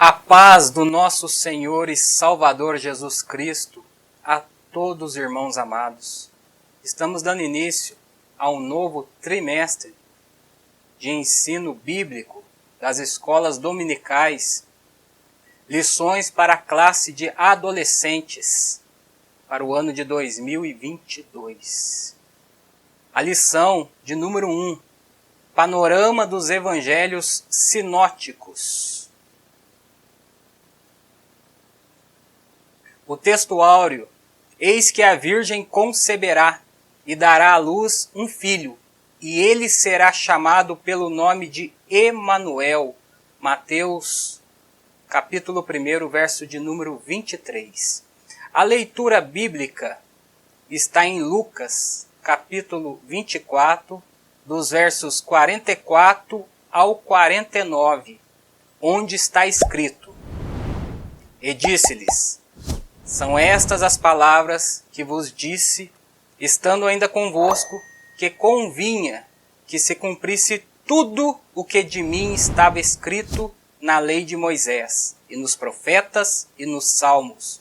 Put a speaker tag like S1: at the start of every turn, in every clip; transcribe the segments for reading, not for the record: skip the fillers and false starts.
S1: A paz do nosso Senhor e Salvador Jesus Cristo a todos os irmãos amados. Estamos dando início a um novo trimestre de ensino bíblico das escolas dominicais, lições para a classe de adolescentes para o ano de 2022. A lição de número 1, Panorama dos Evangelhos Sinóticos. O texto áureo: eis que a Virgem conceberá e dará à luz um filho, e ele será chamado pelo nome de Emanuel. Mateus, capítulo 1, verso de número 23. A leitura bíblica está em Lucas, capítulo 24, dos versos 44 ao 49, onde está escrito: E disse-lhes: são estas as palavras que vos disse, estando ainda convosco, que convinha que se cumprisse tudo o que de mim estava escrito na lei de Moisés, e nos profetas e nos salmos.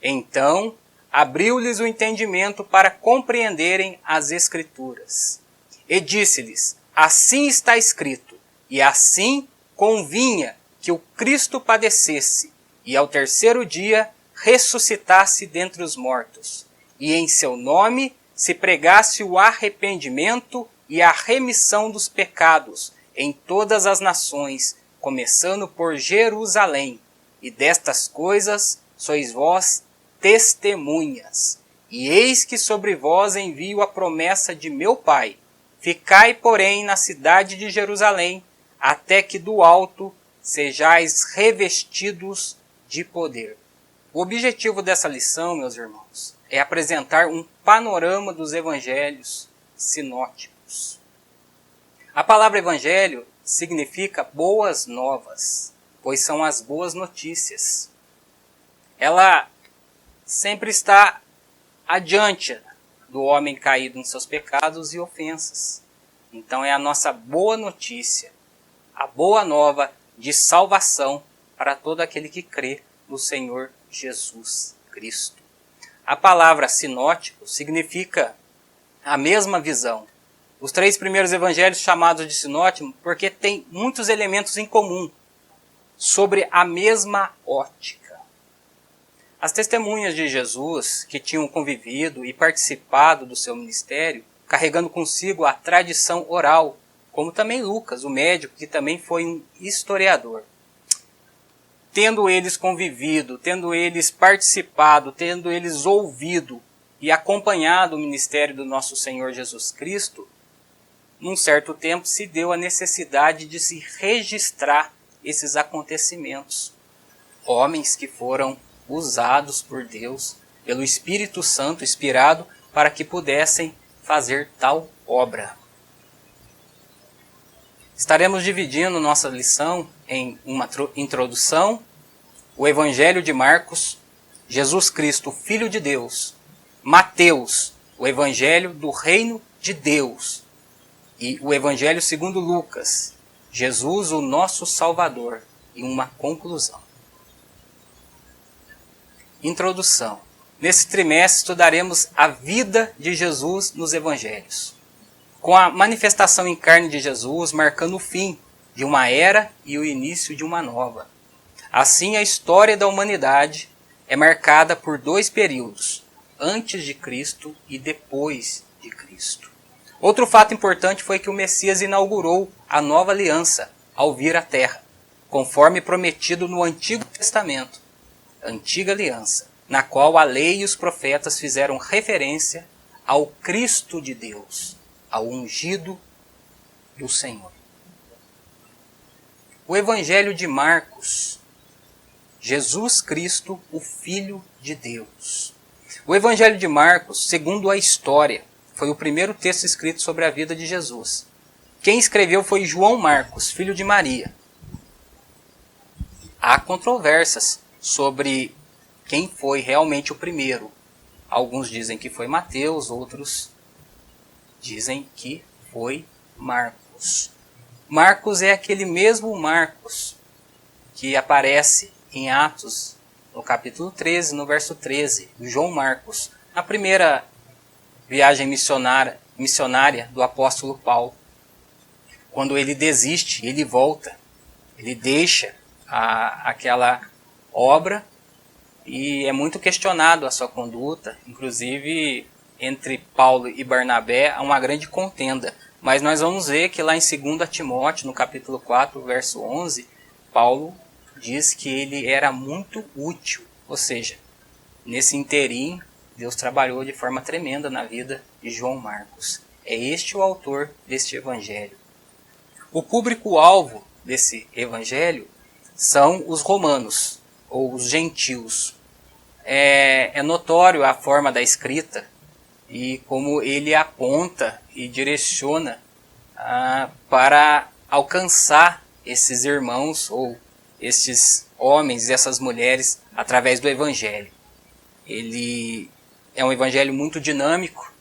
S1: Então abriu-lhes o entendimento para compreenderem as Escrituras. E disse-lhes: assim está escrito, e assim convinha que o Cristo padecesse, e ao terceiro dia ressuscitasse dentre os mortos, e em seu nome se pregasse o arrependimento e a remissão dos pecados em todas as nações, começando por Jerusalém. E destas coisas sois vós testemunhas. E eis que sobre vós envio a promessa de meu Pai. Ficai, porém, na cidade de Jerusalém, até que do alto sejais revestidos de poder. O objetivo dessa lição, meus irmãos, é apresentar um panorama dos evangelhos sinóticos. A palavra evangelho significa boas novas, pois são as boas notícias. Ela sempre está adiante do homem caído nos seus pecados e ofensas. Então é a nossa boa notícia, a boa nova de salvação para todo aquele que crê no Senhor Jesus Cristo. A palavra sinótico significa a mesma visão. Os 3 primeiros evangelhos chamados de sinótico porque tem muitos elementos em comum sobre a mesma ótica. As testemunhas de Jesus, que tinham convivido e participado do seu ministério, carregando consigo a tradição oral, como também Lucas, o médico, que também foi um historiador. Tendo eles convivido, tendo eles participado, tendo eles ouvido e acompanhado o ministério do nosso Senhor Jesus Cristo, num certo tempo se deu a necessidade de se registrar esses acontecimentos. Homens que foram usados por Deus, pelo Espírito Santo inspirado, para que pudessem fazer tal obra. Estaremos dividindo nossa lição em uma introdução, o Evangelho de Marcos, Jesus Cristo, Filho de Deus, Mateus, o Evangelho do Reino de Deus, e o Evangelho segundo Lucas, Jesus, o nosso Salvador, e uma conclusão. Introdução. Nesse trimestre estudaremos a vida de Jesus nos Evangelhos, com a manifestação em carne de Jesus marcando o fim de uma era e o início de uma nova. Assim, a história da humanidade é marcada por 2 períodos, antes de Cristo e depois de Cristo. Outro fato importante foi que o Messias inaugurou a nova aliança ao vir à Terra, conforme prometido no Antigo Testamento, Antiga Aliança, na qual a lei e os profetas fizeram referência ao Cristo de Deus, ao ungido do Senhor. O Evangelho de Marcos, Jesus Cristo, o Filho de Deus. O Evangelho de Marcos, segundo a história, foi o primeiro texto escrito sobre a vida de Jesus. Quem escreveu foi João Marcos, filho de Maria. Há controvérsias sobre quem foi realmente o primeiro. Alguns dizem que foi Mateus, outros dizem que foi Marcos. Marcos é aquele mesmo Marcos que aparece em Atos, no capítulo 13, no verso 13, de João Marcos, na primeira viagem missionária do apóstolo Paulo. Quando ele desiste, ele volta, ele deixa aquela obra e é muito questionado a sua conduta. Inclusive, entre Paulo e Barnabé há uma grande contenda. Mas nós vamos ver que lá em 2 Timóteo, no capítulo 4, verso 11, Paulo diz que ele era muito útil. Ou seja, nesse interim, Deus trabalhou de forma tremenda na vida de João Marcos. É este o autor deste evangelho. O público-alvo desse evangelho são os romanos, ou os gentios. É notório a forma da escrita e como ele aponta e direciona para alcançar esses irmãos ou estes homens e essas mulheres através do evangelho. Ele é um evangelho muito dinâmico.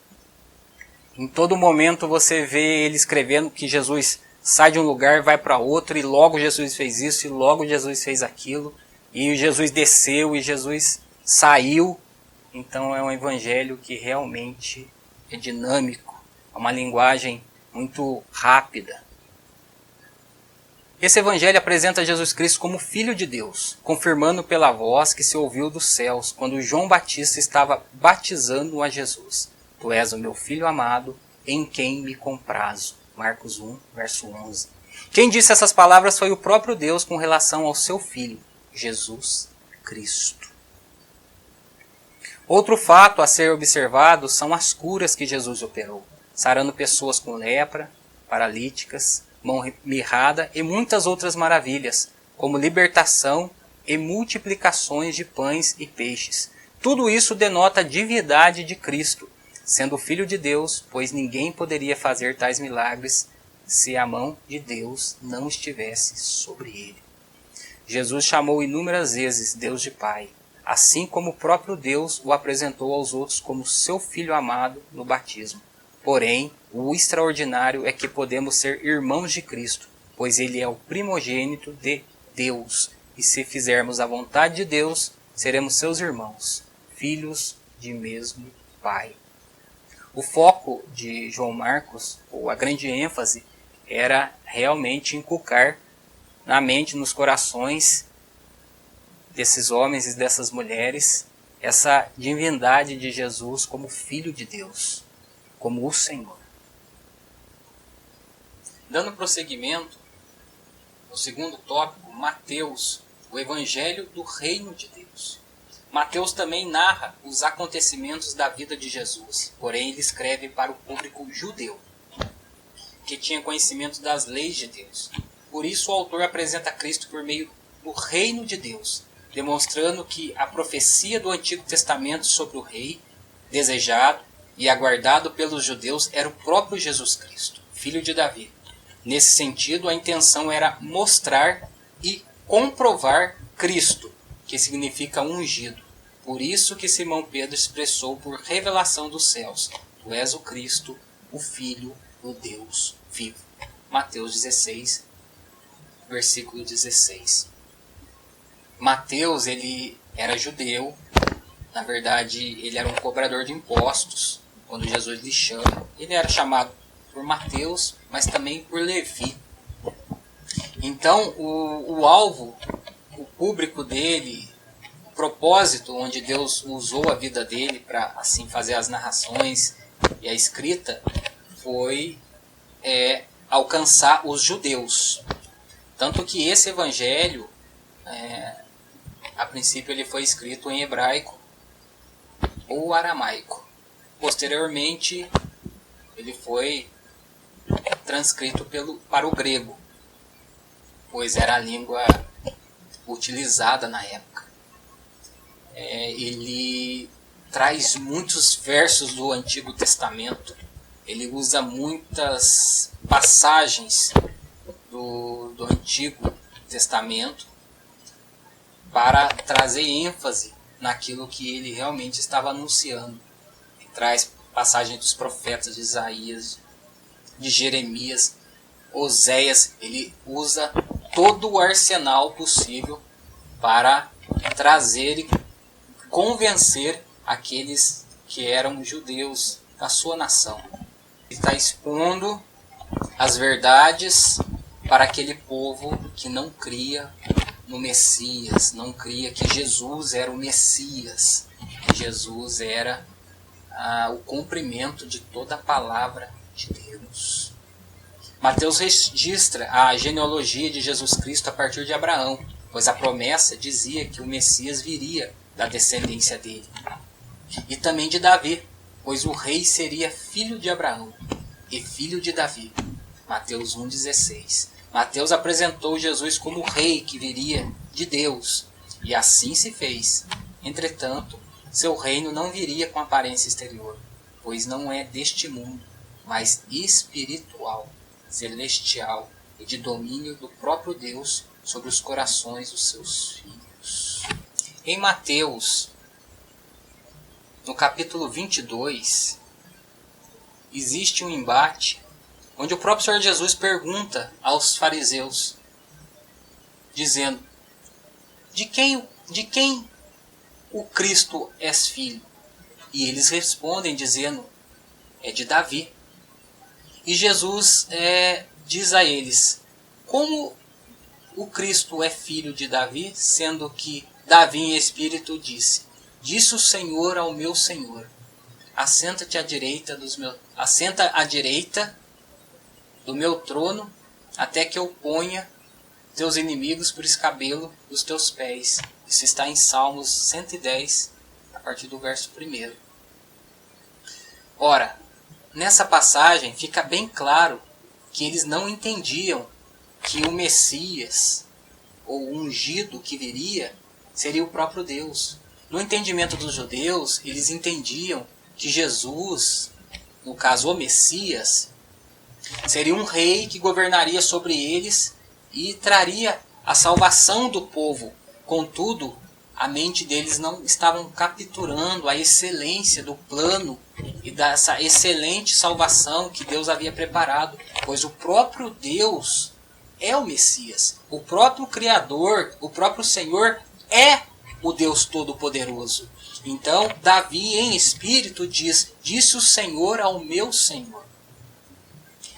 S1: Em todo momento você vê ele escrevendo que Jesus sai de um lugar, vai para outro, e logo Jesus fez isso, e logo Jesus fez aquilo, e Jesus desceu, e Jesus saiu. Então é um evangelho que realmente é dinâmico, é uma linguagem muito rápida. Esse evangelho apresenta Jesus Cristo como Filho de Deus, confirmando pela voz que se ouviu dos céus, quando João Batista estava batizando a Jesus. Tu és o meu Filho amado, em quem me comprazo. Marcos 1, verso 11. Quem disse essas palavras foi o próprio Deus com relação ao seu Filho, Jesus Cristo. Outro fato a ser observado são as curas que Jesus operou, sarando pessoas com lepra, paralíticas, mão mirrada e muitas outras maravilhas, como libertação e multiplicações de pães e peixes. Tudo isso denota a divindade de Cristo, sendo Filho de Deus, pois ninguém poderia fazer tais milagres se a mão de Deus não estivesse sobre ele. Jesus chamou inúmeras vezes Deus de Pai, assim como o próprio Deus o apresentou aos outros como seu Filho amado no batismo. Porém, o extraordinário é que podemos ser irmãos de Cristo, pois ele é o primogênito de Deus, e se fizermos a vontade de Deus, seremos seus irmãos, filhos de mesmo Pai. O foco de João Marcos, ou a grande ênfase, era realmente inculcar na mente, nos corações desses homens e dessas mulheres, essa divindade de Jesus como Filho de Deus, como o Senhor. Dando prosseguimento, no segundo tópico, Mateus, o Evangelho do Reino de Deus. Mateus também narra os acontecimentos da vida de Jesus, porém ele escreve para o público judeu, que tinha conhecimento das leis de Deus. Por isso o autor apresenta Cristo por meio do reino de Deus, demonstrando que a profecia do Antigo Testamento sobre o rei, desejado e aguardado pelos judeus, era o próprio Jesus Cristo, filho de Davi. Nesse sentido, a intenção era mostrar e comprovar Cristo, que significa ungido. Por isso que Simão Pedro expressou por revelação dos céus: Tu és o Cristo, o Filho do Deus vivo. Mateus 16, versículo 16. Mateus, ele era judeu, na verdade ele era um cobrador de impostos. Quando Jesus lhe chama, ele era chamado por Mateus, mas também por Levi. Então o alvo, o público dele, o propósito onde Deus usou a vida dele para assim fazer as narrações e a escrita foi alcançar os judeus. Tanto que esse evangelho, a princípio ele foi escrito em hebraico ou aramaico. Posteriormente ele foi transcrito para o grego, pois era a língua utilizada na época. Ele traz muitos versos do Antigo Testamento, ele usa muitas passagens do Antigo Testamento para trazer ênfase naquilo que ele realmente estava anunciando. Ele traz passagens dos profetas de Isaías, de Jeremias, Oséias. Ele usa todo o arsenal possível para trazer e convencer aqueles que eram judeus da sua nação. Ele está expondo as verdades para aquele povo que não cria no Messias, não cria que Jesus era o Messias, que Jesus era o cumprimento de toda a palavra de Deus. Mateus registra a genealogia de Jesus Cristo a partir de Abraão, pois a promessa dizia que o Messias viria da descendência dele. E também de Davi, pois o rei seria filho de Abraão e filho de Davi. Mateus 1,16. Mateus apresentou Jesus como o rei que viria de Deus, e assim se fez. Entretanto, seu reino não viria com aparência exterior, pois não é deste mundo, mas espiritual, celestial e de domínio do próprio Deus sobre os corações dos seus filhos. Em Mateus, no capítulo 22, existe um embate onde o próprio Senhor Jesus pergunta aos fariseus, dizendo: de quem o Cristo és filho? E eles respondem dizendo: é de Davi. E Jesus diz a eles: como o Cristo é filho de Davi, sendo que Davi em espírito disse o Senhor ao meu Senhor, assenta-te à direita assenta à direita do meu trono, até que eu ponha teus inimigos por escabelo dos teus pés. Isso está em Salmos 110, a partir do verso 1. Ora, nessa passagem fica bem claro que eles não entendiam que o Messias, ou o ungido que viria, seria o próprio Deus. No entendimento dos judeus, eles entendiam que Jesus, no caso o Messias, seria um rei que governaria sobre eles e traria a salvação do povo. Contudo, a mente deles não estavam capturando a excelência do plano e dessa excelente salvação que Deus havia preparado, pois o próprio Deus é o Messias. O próprio Criador, o próprio Senhor é o Deus Todo-Poderoso. Então, Davi em espírito disse o Senhor ao meu Senhor.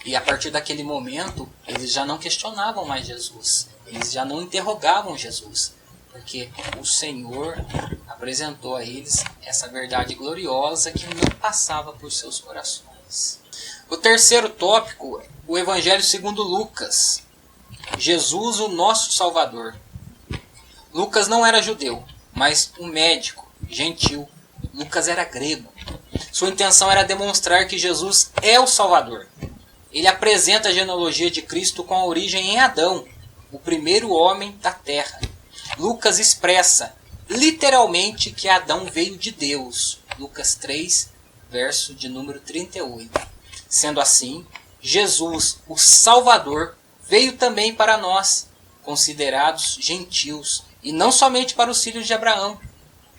S1: E a partir daquele momento, eles já não questionavam mais Jesus. Eles já não interrogavam Jesus. Porque o Senhor apresentou a eles essa verdade gloriosa que não passava por seus corações. O terceiro tópico, o Evangelho segundo Lucas. Jesus, o nosso Salvador. Lucas não era judeu, mas um médico, gentil. Lucas era grego. Sua intenção era demonstrar que Jesus é o Salvador. Ele apresenta a genealogia de Cristo com a origem em Adão, o primeiro homem da terra. Lucas expressa literalmente que Adão veio de Deus. Lucas 3, verso de número 38. Sendo assim, Jesus, o Salvador, veio também para nós, considerados gentios, e não somente para os filhos de Abraão,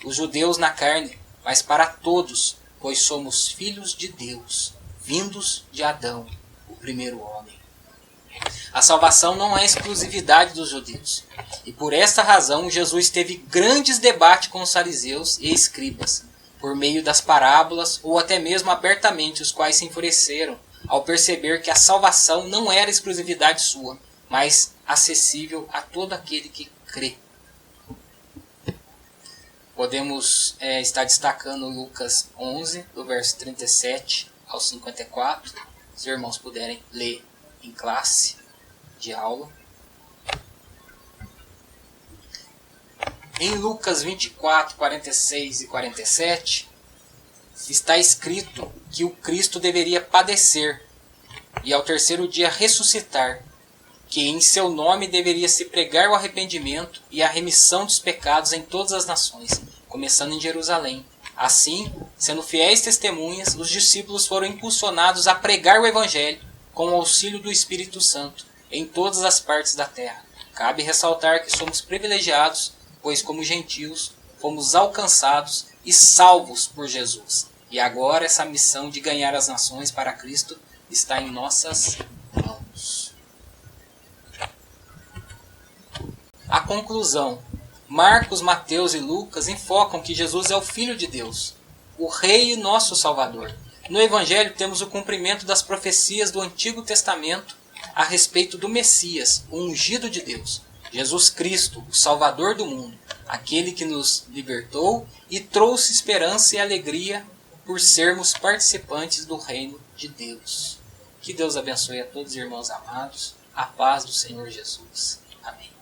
S1: os judeus na carne, mas para todos, pois somos filhos de Deus, vindos de Adão, o primeiro homem. A salvação não é exclusividade dos judeus. E por esta razão Jesus teve grandes debates com os fariseus e escribas, por meio das parábolas ou até mesmo abertamente, os quais se enfureceram ao perceber que a salvação não era exclusividade sua, mas acessível a todo aquele que crê. Podemos estar destacando Lucas 11, do verso 37 ao 54, se os irmãos puderem ler em classe de aula. Em Lucas 24, 46 e 47, está escrito que o Cristo deveria padecer e ao terceiro dia ressuscitar, que em seu nome deveria se pregar o arrependimento e a remissão dos pecados em todas as nações, começando em Jerusalém. Assim, sendo fiéis testemunhas, os discípulos foram impulsionados a pregar o Evangelho com o auxílio do Espírito Santo em todas as partes da terra. Cabe ressaltar que somos privilegiados, pois como gentios fomos alcançados e salvos por Jesus. E agora essa missão de ganhar as nações para Cristo está em nossas mãos. A conclusão. Marcos, Mateus e Lucas enfocam que Jesus é o Filho de Deus, o Rei e nosso Salvador. No Evangelho temos o cumprimento das profecias do Antigo Testamento a respeito do Messias, o ungido de Deus, Jesus Cristo, o Salvador do mundo, aquele que nos libertou e trouxe esperança e alegria por sermos participantes do reino de Deus. Que Deus abençoe a todos, irmãos amados. A paz do Senhor Jesus. Amém.